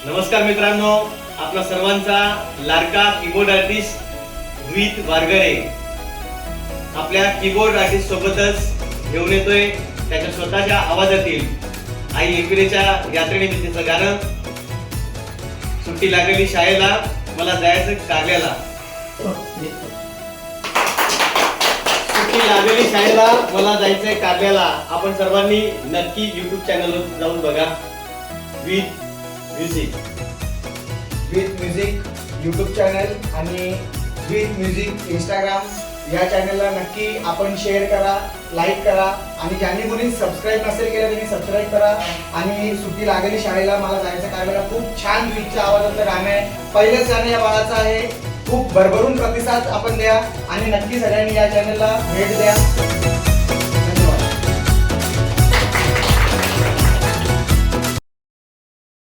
नमस्कार मित्रांनो, आपला सर्वांचा लाडका कीबोर्ड आर्टिस्ट रोहित वारगरे आपल्या कीबोर्ड आर्टिस्ट सोबतच घेऊन येतोय त्याच्या स्वतःच्या आवाजातील आई एकविरेच्या यात्रेनिमित्तचं गाणं सुट्टी लागलेली शाळेला मला जायचं कारल्याला. सुट्टी लागलेली शाळेला मला जायचंय कारल्याला. आपण सर्वांनी नक्की YouTube चॅनलवर जाऊन बघा. विथ म्युझिक यूट्यूब चॅनल आणि विथ म्युझिक इंस्टाग्राम या चॅनलला नक्की आपण शेअर करा, लाईक करा आणि ज्यांनी कोणी सबस्क्राईब नसेल केलं त्यांनी सबस्क्राईब करा. आणि सुट्टी लागली शाळेला मला जायचं कारल्याला खूप छान रीतच्या आवाजातलं गाणं आहे. पहिलंच गाणं या बाळाचं आहे. खूप भरभरून प्रतिसाद आपण द्या आणि नक्की सगळ्यांनी या चॅनलला भेट द्या.